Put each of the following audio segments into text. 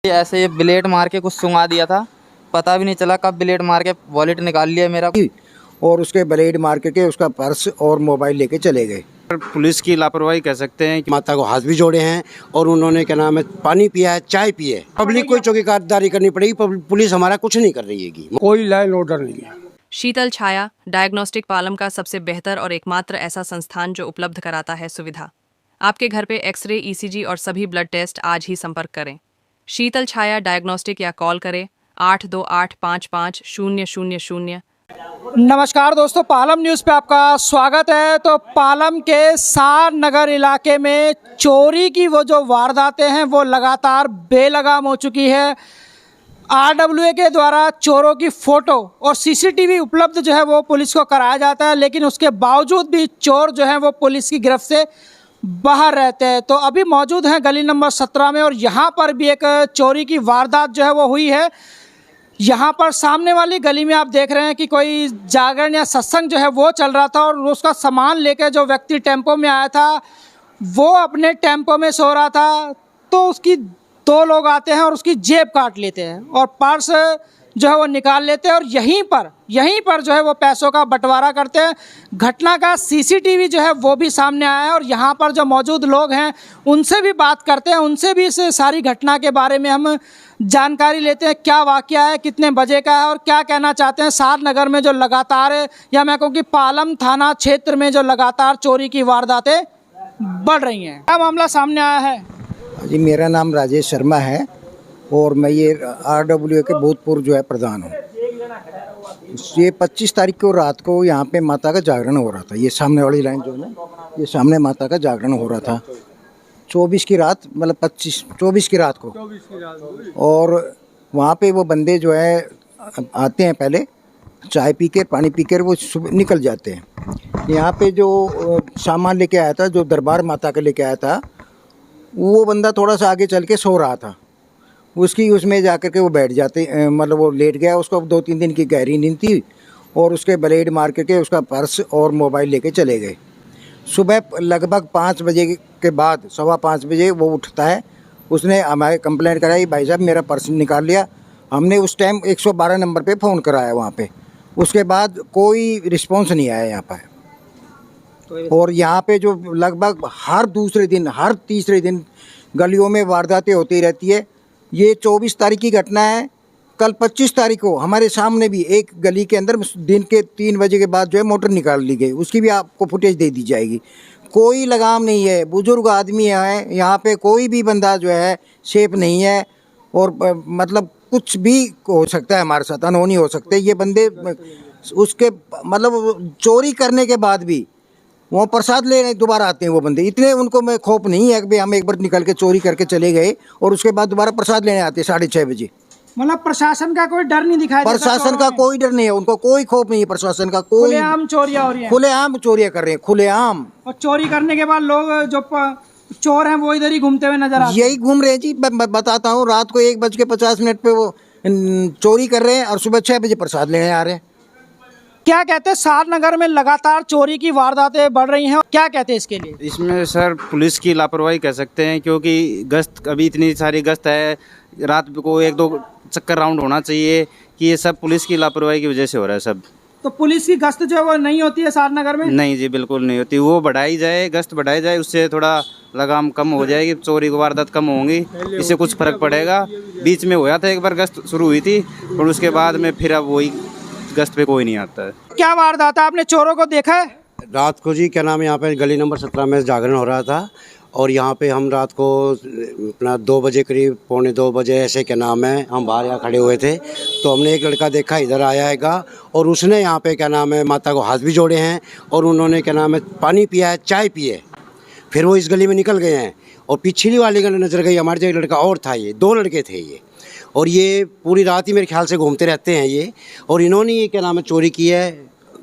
ऐसे ये ब्लेड मार के कुछ सुंघा दिया था, पता भी नहीं चला कब ब्लेड मार के वॉलेट निकाल लिया मेरा। और उसके ब्लेड मार के उसका पर्स और मोबाइल लेके चले गए। पुलिस की लापरवाही कह सकते हैं कि माता को हाथ भी जोड़े हैं और उन्होंने क्या नाम है पानी पिया है, चाय पी है। पब्लिक को चौकीदारी करनी पड़ेगी, पुलिस हमारा कुछ नहीं कर रही है। कोई लाइन ऑर्डर नहीं है। शीतल छाया डायग्नोस्टिक पालम का सबसे बेहतर और एकमात्र ऐसा संस्थान जो उपलब्ध कराता है सुविधा। आपके घर पे एक्सरे, ईसीजी और सभी ब्लड टेस्ट आज ही संपर्क करें। शीतल छाया डायग्नोस्टिक या कॉल करें 82855000। नमस्कार दोस्तों, पालम न्यूज़ पे आपका स्वागत है। तो पालम के सार नगर इलाके में चोरी की वो जो वारदातें हैं वो लगातार बेलगाम हो चुकी है। आरडब्ल्यूए के द्वारा चोरों की फ़ोटो और सीसीटीवी उपलब्ध जो है वो पुलिस को कराया जाता है, लेकिन उसके बावजूद भी चोर जो हैं वो पुलिस की गिरफ्त से बाहर रहते हैं। तो अभी मौजूद हैं गली नंबर 17 में और यहाँ पर भी एक चोरी की वारदात जो है वो हुई है। यहाँ पर सामने वाली गली में आप देख रहे हैं कि कोई जागरण या सत्संग जो है वो चल रहा था और उसका सामान लेकर जो व्यक्ति टेम्पो में आया था वो अपने टेम्पो में सो रहा था, तो उसकी दो लोग आते हैं और उसकी जेब काट लेते हैं और पर्स जो है वो निकाल लेते हैं और यहीं पर जो है वो पैसों का बंटवारा करते हैं। घटना का सीसीटीवी जो है वो भी सामने आया है और यहाँ पर जो मौजूद लोग हैं उनसे भी बात करते हैं, उनसे भी इस सारी घटना के बारे में हम जानकारी लेते हैं। क्या वाकया है, कितने बजे का है और क्या कहना चाहते हैं सार नगर में जो लगातार, या मैं कहूँ कि पालम थाना क्षेत्र में जो लगातार चोरी की वारदातें बढ़ रही हैं। क्या मामला सामने आया है? जी, मेरा नाम राजेश शर्मा है और मैं ये आरडब्ल्यूए के भूतपूर्व जो है प्रधान हूँ। ये 25 तारीख को रात को यहाँ पे माता का जागरण हो रहा था। ये सामने वाली लाइन जो है ना, ये सामने माता का जागरण हो रहा था 24 की रात, मतलब 24 की रात को। और वहाँ पे वो बंदे जो है आते हैं, पहले चाय पी कर पानी पी कर वो सुबह निकल जाते हैं। यहाँ पे जो सामान लेके आया था, जो दरबार माता का लेके आया था, वो बंदा थोड़ा सा आगे चल के सो रहा था। उसमें जा कर के वो बैठ जाते, मतलब वो लेट गया। उसको 2-3 दिन की गहरी नींद थी और उसके ब्लेड मार के उसका पर्स और मोबाइल लेके चले गए। सुबह लगभग 5 बजे के बाद, 5:15 बजे वो उठता है। उसने हमारे कंप्लेंट कराई, भाई साहब मेरा पर्स निकाल लिया। हमने उस टाइम 112 नंबर पे फ़ोन कराया वहाँ पे। उसके बाद कोई रिस्पॉन्स नहीं आया यहाँ पर। और यहाँ पे जो लगभग हर दूसरे दिन, हर तीसरे दिन गलियों में वारदातें होती रहती है। ये 24 तारीख की घटना है। कल 25 तारीख को हमारे सामने भी एक गली के अंदर दिन के 3 बजे के बाद जो है मोटर निकाल ली गई। उसकी भी आपको फुटेज दे दी जाएगी। कोई लगाम नहीं है, बुजुर्ग आदमी है यहाँ पे, कोई भी बंदा जो है सेफ नहीं है। और मतलब कुछ भी हो सकता है हमारे साथ, अनहोनी हो सकते हैं। ये बंदे उसके मतलब चोरी करने के बाद भी वो प्रसाद लेने दोबारा आते हैं। वो बंदे इतने, उनको मैं खौफ नहीं है कि भाई हम एक बार निकल के चोरी करके चले गए और उसके बाद दोबारा प्रसाद लेने आते हैं 6:30 बजे। मतलब प्रशासन का कोई डर नहीं दिखाई देता? प्रशासन का कोई डर नहीं है, उनको कोई खौफ नहीं है प्रशासन का। कोई खुलेआम चोरियां हो रही हैं। खुलेआम चोरियां कर रहे हैं, खुलेआम। और चोरी करने के बाद लोग जो चोर हैं वो इधर ही घूमते हुए नजर आते हैं। यही घूम रहे हैं जी। मैं बताता हूँ, रात को 1:50 पे वो चोरी कर रहे हैं और सुबह 6 बजे प्रसाद लेने आ रहे हैं। क्या कहते हैं, सार नगर में लगातार चोरी की वारदातें बढ़ रही हैं, क्या कहते हैं इसके लिए? इसमें सर पुलिस की लापरवाही कह सकते हैं, क्योंकि गश्त अभी इतनी सारी गश्त है, रात को 1-2 चक्कर राउंड होना चाहिए, कि ये सब पुलिस की लापरवाही की वजह से हो रहा है सब। तो पुलिस की गश्त जो है वो नहीं होती है सार नगर में? नहीं जी, बिल्कुल नहीं होती। वो बढ़ाई जाए, गश्त बढ़ाई जाए, उससे थोड़ा लगाम कम हो जाएगी, चोरी की वारदात कम होंगी, इससे कुछ फर्क पड़ेगा। बीच में हुआ था एक बार, गश्त शुरू हुई थी और उसके बाद में फिर अब वही गश्त पे कोई नहीं आता है। क्या वारदात है, आपने चोरों को देखा है? रात को जी क्या नाम है, यहाँ पे गली नंबर 17 में जागरण हो रहा था और यहाँ पे हम रात को अपना 2 बजे करीब, 1:45 बजे ऐसे क्या नाम है, हम बाहर यहाँ खड़े हुए थे। तो हमने एक लड़का देखा इधर आया हैगा और उसने यहाँ पे क्या नाम है माता को हाथ भी जोड़े हैं और उन्होंने क्या नाम है पानी पिया है, चाय पी है। फिर वो इस गली में निकल गए हैं और पिछली वाली गली नजर गई, हमारे जो एक लड़का और था, ये 2 लड़के थे ये, और ये पूरी रात ही मेरे ख्याल से घूमते रहते हैं ये। और इन्होंने ये क्या नाम है चोरी की है,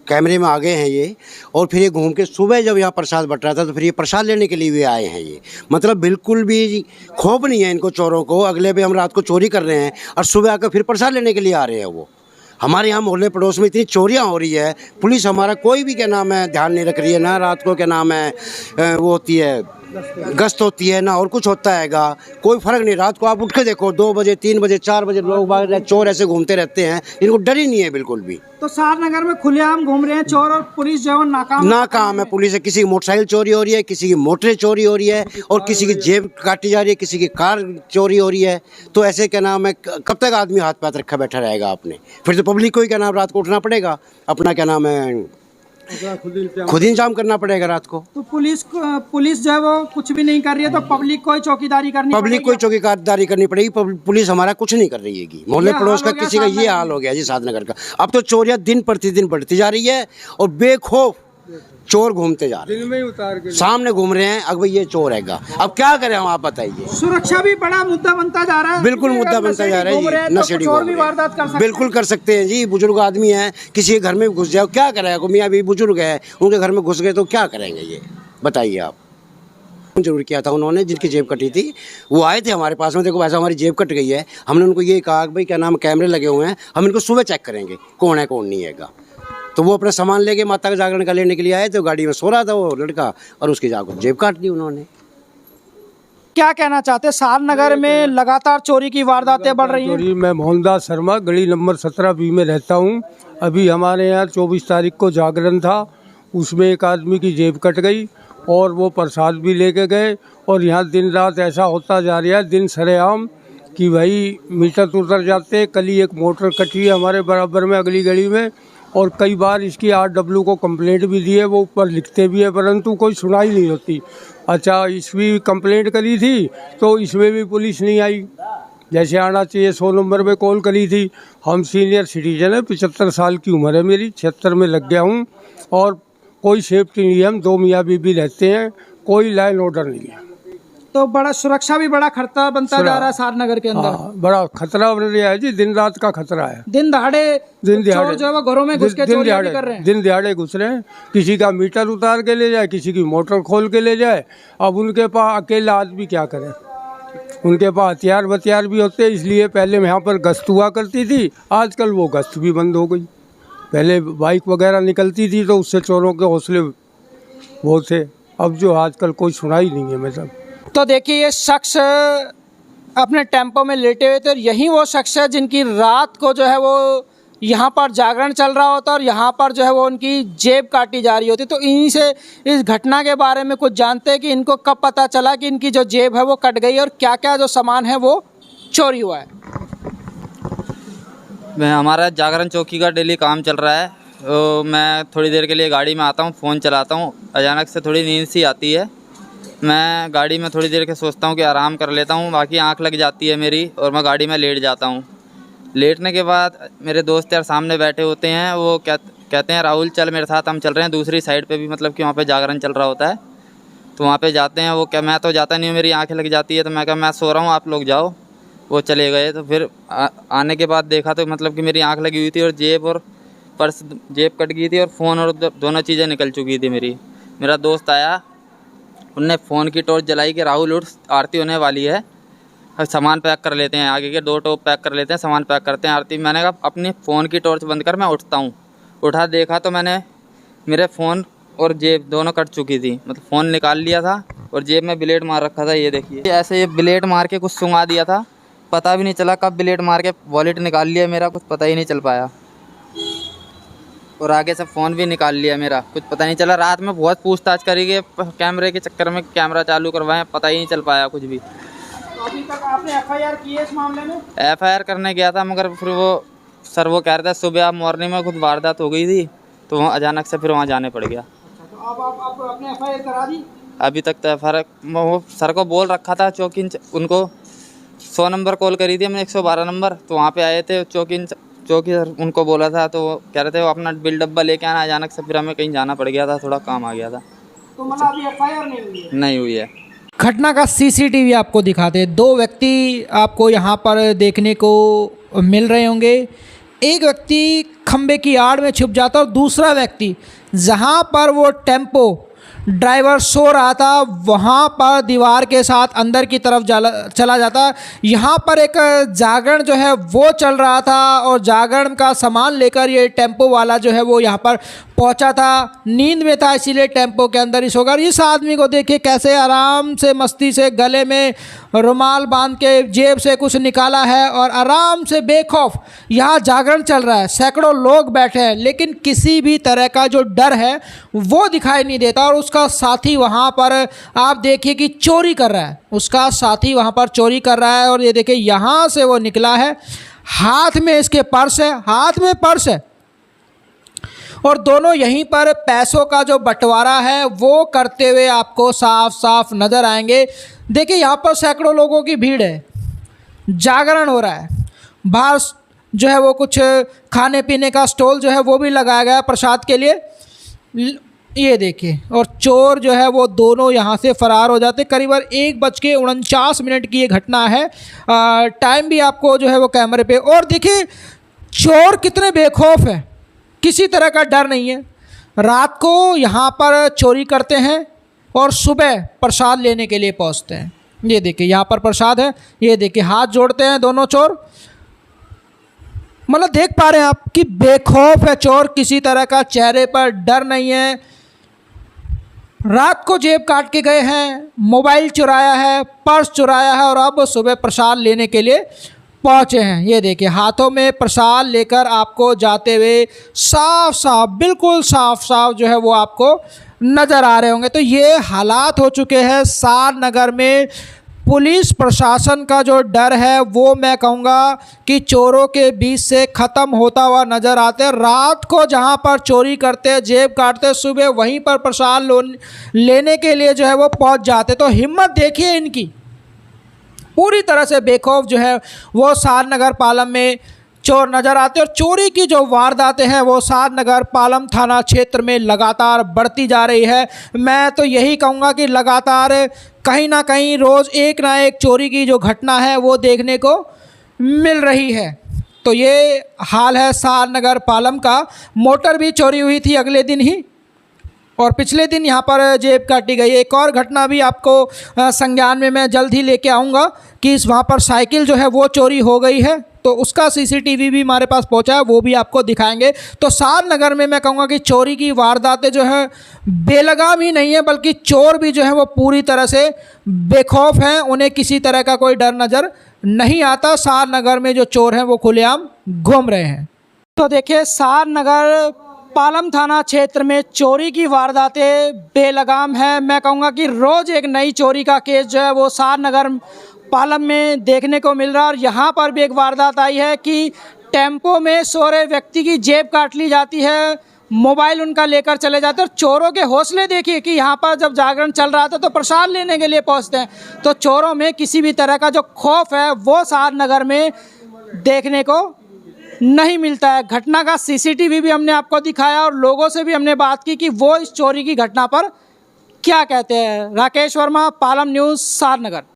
कैमरे में आ गए हैं ये। और फिर ये घूम के सुबह जब यहाँ प्रसाद बट रहा था तो फिर ये प्रसाद लेने के लिए भी आए हैं ये। मतलब बिल्कुल भी खौफ नहीं है इनको चोरों को। अगले पे हम रात को चोरी कर रहे हैं और सुबह आकर फिर प्रसाद लेने के लिए आ रहे हैं वो। हमारे यहाँ मोहल्ले पड़ोस में इतनी चोरियाँ हो रही है, पुलिस हमारा कोई भी क्या नाम है ध्यान नहीं रख रही है ना। रात को क्या नाम है वो होती है गश्त होती है ना और कुछ होता हैगा, कोई फर्क नहीं। रात को आप उठ के देखो 2 बजे 3 बजे 4 बजे लोग बाहर चोर ऐसे घूमते रहते हैं, इनको डर ही नहीं है बिल्कुल भी। तो सारनगर में खुलेआम घूम रहे हैं चोर और पुलिस जो है वो नाकाम है। पुलिस है, किसी की मोटरसाइकिल चोरी हो रही है, किसी की मोटरें चोरी हो रही है और किसी की जेब काटी जा रही है, किसी की कार चोरी हो रही है। तो ऐसे क्या नाम है, कब तक आदमी हाथ पैर रखा बैठा रहेगा आपने? फिर तो पब्लिक को ही क्या नाम रात को उठना पड़ेगा, अपना क्या नाम है खुद ही इंतजाम करना पड़ेगा रात को। तो पुलिस जो है वो कुछ भी नहीं कर रही है, तो पब्लिक को ही चौकीदारी करनी पब्लिक को ही चौकीदारी करनी पड़ेगी। पुलिस हमारा कुछ नहीं कर रही है। मोहल्ले पड़ोस का किसी का ये हाल हो गया जी सादनगर का। अब तो चोरियां दिन प्रतिदिन बढ़ती जा रही है और बेखौफ चोर घूमते जा रहे हैं, सामने घूम रहे हैं। अब ये चोर हैगा, अब क्या करें हम, आप बताइए। सुरक्षा भी बड़ा मुद्दा बनता जा रहा है। बिल्कुल मुद्दा बनता जा रहा है जी। नशेड़ी चोर भी वारदात कर सकते हैं। बिल्कुल कर सकते हैं जी। बुजुर्ग आदमी है, किसी के घर में घुस जाओ, क्या करेगा? मियाँ भी बुजुर्ग है, उनके घर में घुस गए तो क्या करेंगे? ये बताइए आप। जरूर किया था उन्होंने, जिनकी जेब कटी थी वो आए थे हमारे पास में, देखो ऐसा हमारी जेब कट गई है। हमने उनको ये कहा कि भाई क्या नाम कैमरे लगे हुए हैं, हम इनको सुबह चेक करेंगे कौन है कौन नहीं हैगा। तो वो अपना सामान लेके माता का जागरण का लेने के लिए आए, तो गाड़ी में सो रहा था वो लड़का और उसकी जाकर जेब काट दी उन्होंने। क्या कहना चाहते हैं? सारनगर में लगातार चोरी की वारदातें बढ़ रही हैं। मैं मोहनदास शर्मा गली नंबर 17B में रहता हूँ। अभी हमारे यहाँ 24 तारीख को जागरण था, उसमें एक आदमी की जेब कट गई और वो प्रसाद भी लेके गए। और यहाँ दिन रात ऐसा होता जा रहा है, दिन सरेआम कि भाई मीटर उतर जाते। कल ही एक मोटर कटी है हमारे बराबर में अगली गली में, और कई बार इसकी RW को कंप्लेंट भी दी है, वो ऊपर लिखते भी है, परंतु कोई सुनाई नहीं होती। अच्छा, इसमें कंप्लेंट करी थी तो इसमें भी पुलिस नहीं आई, जैसे आना चाहिए। 100 नंबर पे कॉल करी थी। हम सीनियर सिटीजन है, 75 साल की उम्र है मेरी, 76 में लग गया हूँ, और कोई सेफ्टी नहीं है। हम 2 मियाँ बीबी रहते हैं, कोई लाइन ऑर्डर नहीं है। तो बड़ा सुरक्षा भी बड़ा खतरा बनता जा रहा है सारनगर के अंदर। बड़ा खतरा बन रहा है जी, दिन रात का खतरा है। दिन दहाड़े चोर जो है वो घरों में घुस के चोरियां भी कर रहे हैं। दिन दिहाड़े घुस रहे हैं, किसी का मीटर उतार के ले जाए, किसी की मोटर खोल के ले जाए। अब उनके पास अकेला आदमी क्या करे, उनके पास हथियार भी होते हैं। इसलिए पहले यहाँ पर गश्त हुआ करती थी, आजकल वो गश्त भी बंद हो गई। पहले बाइक वगैरह निकलती थी तो उससे चोरों के हौसले बहुत थे, अब जो आजकल कोई सुनाई नहीं है। मतलब तो देखिए, ये शख्स अपने टेम्पो में लेटे हुए थे, और यही वो शख्स है जिनकी रात को जो है वो यहाँ पर जागरण चल रहा होता और यहाँ पर जो है वो उनकी जेब काटी जा रही होती। तो इन्हीं से इस घटना के बारे में कुछ जानते हैं कि इनको कब पता चला कि इनकी जो जेब है वो कट गई और क्या क्या जो सामान है वो चोरी हुआ है। हमारा जागरण चौकी का डेली काम चल रहा है। तो मैं थोड़ी देर के लिए गाड़ी में आता हूँ, फ़ोन चलाता हूँ, अचानक से थोड़ी नींद सी आती है। मैं गाड़ी में थोड़ी देर के सोचता हूँ कि आराम कर लेता हूँ, बाकी आंख लग जाती है मेरी और मैं गाड़ी में लेट जाता हूँ। लेटने के बाद मेरे दोस्त यार सामने बैठे होते हैं, वो कहते हैं राहुल चल मेरे साथ, हम चल रहे हैं दूसरी साइड पे भी, मतलब कि वहाँ पे जागरण चल रहा होता है। तो वहाँ पे जाते हैं। वो क्या, मैं तो जाता नहीं हूँ, मेरी आंखें लग जाती है। तो मैं कहा मैं सो रहा हूँ, आप लोग जाओ। वो चले गए। तो फिर आने के बाद देखा तो मतलब कि मेरी आंख लगी हुई थी और जेब और पर्स, जेब कट गई थी और फ़ोन और दोनों चीज़ें निकल चुकी थी मेरी। मेरा दोस्त आया, उनने फ़ोन की टॉर्च जलाई कि राहुल उठ, आरती होने वाली है, सामान पैक कर लेते हैं, आगे के 2 टॉप पैक कर लेते हैं, सामान पैक करते हैं, आरती। मैंने कहा अपनी फ़ोन की टॉर्च बंद कर, मैं उठता हूँ। उठा देखा तो मैंने मेरे फ़ोन और जेब दोनों कट चुकी थी। मतलब फ़ोन निकाल लिया था और जेब में ब्लेड मार रखा था, ये देखिए। ऐसे ये ब्लेड मार के कुछ सुंघा दिया था, पता भी नहीं चला कब ब्लेड मार के वॉलेट निकाल लिया मेरा, कुछ पता ही नहीं चल पाया। और आगे से फ़ोन भी निकाल लिया मेरा, कुछ पता नहीं चला। रात में बहुत पूछताछ करी गई, कैमरे के चक्कर में कैमरा चालू करवाएं, पता ही नहीं चल पाया कुछ भी। तो अभी तक आपने FIR की है इस मामले में? FIR करने गया था, मगर फिर वो सर वो कह रहे थे सुबह मॉर्निंग में कुछ वारदात हो गई थी, तो वहाँ अचानक से फिर वहाँ जाने पड़ गया। तो अब आप अपने FIR करा दी? अभी तक तो FIR वो सर को बोल रखा था, चौकी उनको 100 नंबर कॉल करी थी हमने, 112 नंबर। तो वहाँ पे आए थे चौकी सर, उनको बोला था तो वो कह रहे थे वो अपना बिल डब्बा लेके आना। अचानक से फिर हमें कहीं जाना पड़ गया था, थोड़ा काम आ गया था। तो मतलब अभी FIR नहीं हुई है? नहीं हुई है। घटना का CCTV आपको दिखाते हैं। 2 व्यक्ति आपको यहाँ पर देखने को मिल रहे होंगे। एक व्यक्ति खंबे की आड़ में छुप जाता है और दूसरा व्यक्ति जहाँ पर वो टेम्पो ड्राइवर सो रहा था वहाँ पर दीवार के साथ अंदर की तरफ चला जाता। यहाँ पर एक जागरण जो है वो चल रहा था और जागरण का सामान लेकर ये टेम्पो वाला जो है वो यहाँ पर पहुंचा था, नींद में था, इसीलिए टेम्पो के अंदर ही सो गया। इस आदमी को देखिए कैसे आराम से मस्ती से गले में रुमाल बांध के जेब से कुछ निकाला है और आराम से बेखौफ यहाँ जागरण चल रहा है। सैकड़ों लोग बैठे हैं लेकिन किसी भी तरह का जो डर है वो दिखाई नहीं देता। और उसका साथी वहाँ पर आप देखिए कि चोरी कर रहा है, उसका साथी वहाँ पर चोरी कर रहा है। और ये देखिए यहाँ से वो निकला है, हाथ में इसके पर्स है, हाथ में पर्स है और दोनों यहीं पर पैसों का जो बंटवारा है वो करते हुए आपको साफ साफ नज़र आएंगे। देखिए यहाँ पर सैकड़ों लोगों की भीड़ है, जागरण हो रहा है। बाहर जो है वो कुछ खाने पीने का स्टॉल जो है वो भी लगाया गया प्रसाद के लिए। ये देखिए, और चोर जो है वो दोनों यहाँ से फरार हो जाते। करीबन 1:49 की ये घटना है। टाइम भी आपको जो है वो कैमरे पे। और देखिए चोर कितने बेखौफ है, किसी तरह का डर नहीं है। रात को यहाँ पर चोरी करते हैं और सुबह प्रसाद लेने के लिए पहुँचते हैं। ये देखिए यहाँ पर प्रसाद है, ये देखिए हाथ जोड़ते हैं दोनों चोर। मतलब देख पा रहे हैं आप कि बेखौफ है चोर, किसी तरह का चेहरे पर डर नहीं है। रात को जेब काट के गए हैं, मोबाइल चुराया है, पर्स चुराया है और अब सुबह प्रसाद लेने के लिए पहुँचे हैं। ये देखिए हाथों में प्रसाद लेकर आपको जाते हुए साफ साफ, बिल्कुल साफ साफ जो है वो आपको नज़र आ रहे होंगे। तो ये हालात हो चुके हैं सार नगर में। पुलिस प्रशासन का जो डर है वो मैं कहूँगा कि चोरों के बीच से ख़त्म होता हुआ नज़र आते हैं। रात को जहाँ पर चोरी करते, जेब काटते, सुबह वहीं पर प्रसाद लेने के लिए जो है वो पहुँच जाते। तो हिम्मत देखिए इनकी, पूरी तरह से बेखौफ जो है वो सार नगर पालम में चोर नज़र आते। और चोरी की जो वारदातें हैं वो सार नगर पालम थाना क्षेत्र में लगातार बढ़ती जा रही है। मैं तो यही कहूँगा कि लगातार कहीं ना कहीं रोज़ एक ना एक चोरी की जो घटना है वो देखने को मिल रही है। तो ये हाल है सार नगर पालम का। मोटर भी चोरी हुई थी अगले दिन ही और पिछले दिन यहाँ पर जेब काटी गई। एक और घटना भी आपको संज्ञान में मैं जल्द ही लेके आऊँगा कि इस वहाँ पर साइकिल जो है वो चोरी हो गई है, तो उसका सीसीटीवी भी हमारे पास पहुँचा है, वो भी आपको दिखाएंगे। तो सार नगर में मैं कहूँगा कि चोरी की वारदातें जो है बेलगाम ही नहीं है, बल्कि चोर भी जो है वो पूरी तरह से बेखौफ हैं, उन्हें किसी तरह का कोई डर नज़र नहीं आता। सार नगर में जो चोर हैं वो खुलेआम घूम रहे हैं। तो देखिए सार नगर पालम थाना क्षेत्र में चोरी की वारदातें बेलगाम है। मैं कहूँगा कि रोज़ एक नई चोरी का केस जो है वो सार नगर पालम में देखने को मिल रहा है। और यहाँ पर भी एक वारदात आई है कि टेम्पो में सो रहे व्यक्ति की जेब काट ली जाती है, मोबाइल उनका लेकर चले जाते हैं। और चोरों के हौसले देखिए कि यहाँ पर जब जागरण चल रहा था तो प्रसाद लेने के लिए पहुँचते हैं। तो चोरों में किसी भी तरह का जो खौफ है वो सार नगर में देखने को नहीं मिलता है। घटना का सीसीटीवी भी हमने आपको दिखाया और लोगों से भी हमने बात की कि वो इस चोरी की घटना पर क्या कहते हैं। राकेश वर्मा, पालम न्यूज़, सार नगर।